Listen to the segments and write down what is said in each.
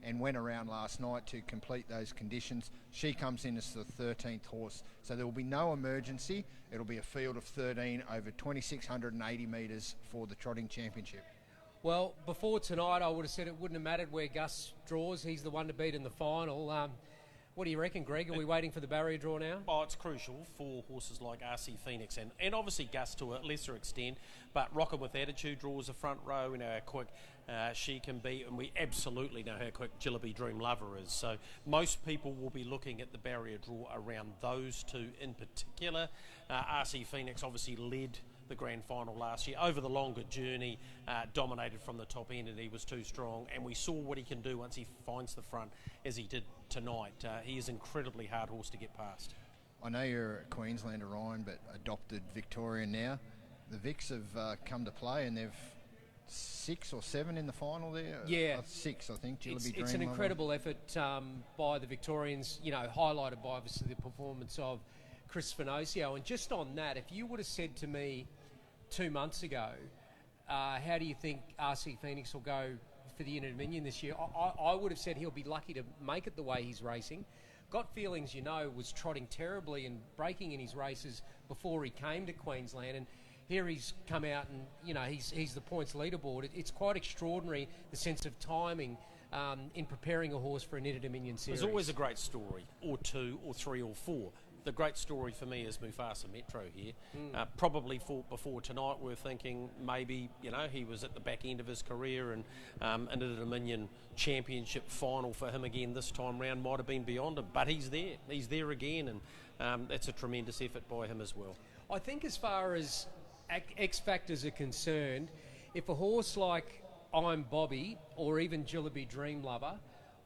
and went around last night to complete those conditions. She comes in as the 13th horse, so there will be no emergency. It'll be a field of 13 over 2,680 metres for the Trotting Championship. Well, before tonight, I would have said it wouldn't have mattered where Gus draws. He's the one to beat in the final. What do you reckon, Greg? Are we waiting for the barrier draw now? Oh, it's crucial for horses like RC Phoenix and obviously Gus to a lesser extent, but Rockin' With Attitude draws the front row. We know how quick she can be, and we absolutely know how quick Jillaby Dream Lover is. So most people will be looking at the barrier draw around those two in particular. RC Phoenix obviously led the grand final last year over the longer journey, dominated from the top end, and he was too strong, and we saw what he can do once he finds the front as he did tonight. He is an incredibly hard horse to get past. I know you're a Queenslander, Ryan, but adopted Victorian now. The Vics have come to play, and they've 6 or 7 in the final there. Yeah, 6 I think. It's an incredible effort by the Victorians, highlighted by obviously the performance of Chris Finocchio. And just on that, if you would have said to me 2 months ago, how do you think RC Phoenix will go for the Inter-Dominion this year, I would have said he'll be lucky to make it the way he's racing. Got Feelings, was trotting terribly and breaking in his races before he came to Queensland, and here he's come out and he's the points leaderboard. It's quite extraordinary, the sense of timing in preparing a horse for an Inter-Dominion series. There's always a great story, or 2 or 3 or 4. The great story for me is Mufasa Metro here. Probably before tonight we're thinking maybe, he was at the back end of his career, and into the Dominion Championship final for him again this time round might have been beyond him. But he's there. He's there again, and that's a tremendous effort by him as well. I think as far as X factors are concerned, if a horse like I'm Bobby or even Jillaby Dream Lover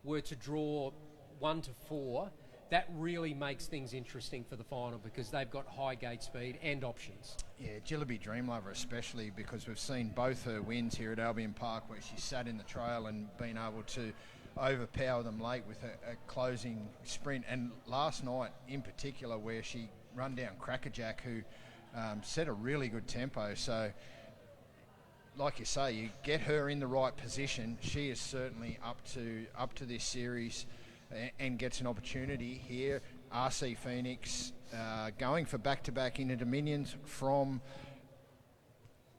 were to draw 1 to 4, that really makes things interesting for the final because they've got high gate speed and options. Yeah, Jillaby Dream Lover especially, because we've seen both her wins here at Albion Park where she sat in the trail and been able to overpower them late with a closing sprint. And last night in particular where she run down Crackerjack, who set a really good tempo. So like you say, you get her in the right position. She is certainly up to this series and gets an opportunity here. RC Phoenix going for back-to-back Inter-Dominions from...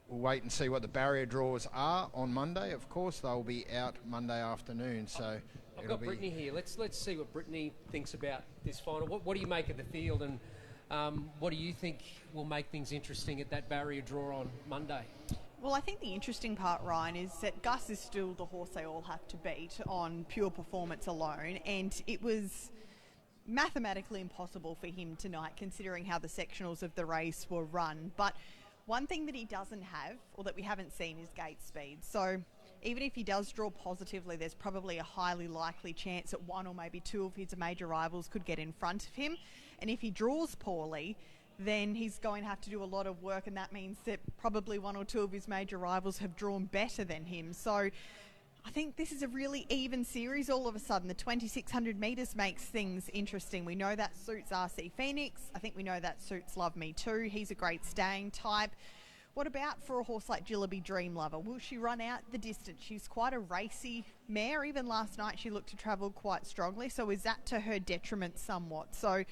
We'll wait and see what the barrier draws are on Monday. Of course, they'll be out Monday afternoon. So I've got Brittany here. Let's see what Brittany thinks about this final. What do you make of the field, and what do you think will make things interesting at that barrier draw on Monday? Well, I think the interesting part, Ryan, is that Gus is still the horse they all have to beat on pure performance alone, and it was mathematically impossible for him tonight considering how the sectionals of the race were run. But one thing that he doesn't have, or that we haven't seen, is gate speed. So even if he does draw positively, there's probably a highly likely chance that 1 or maybe 2 of his major rivals could get in front of him. And if he draws poorly, then he's going to have to do a lot of work, and that means that probably 1 or 2 of his major rivals have drawn better than him. So I think this is a really even series all of a sudden. The 2,600 metres makes things interesting. We know that suits RC Phoenix. I think we know that suits Love Me Too. He's a great staying type. What about for a horse like Jillaby Dream Lover? Will she run out the distance? She's quite a racy mare. Even last night she looked to travel quite strongly. So is that to her detriment somewhat? So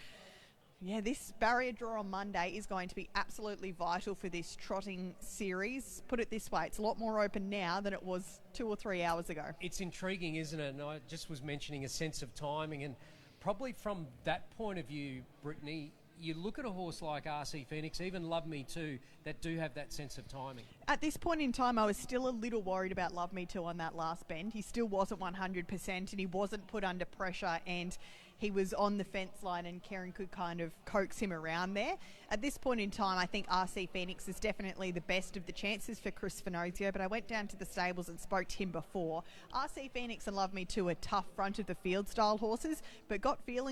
yeah, this barrier draw on Monday is going to be absolutely vital for this trotting series. Put it this way, it's a lot more open now than it was 2 or 3 hours ago. It's intriguing, isn't it? And I just was mentioning a sense of timing, and probably from that point of view, Brittany, you look at a horse like RC Phoenix, even Love Me Too, that do have that sense of timing. At this point in time, I was still a little worried about Love Me Too on that last bend. He still wasn't 100%, and he wasn't put under pressure, and he was on the fence line, and Karen could kind of coax him around there. At this point in time, I think RC Phoenix is definitely the best of the chances for Chris Finocchio, but I went down to the stables and spoke to him before. RC Phoenix and Love Me Too are tough front of the field style horses, but Got Feelings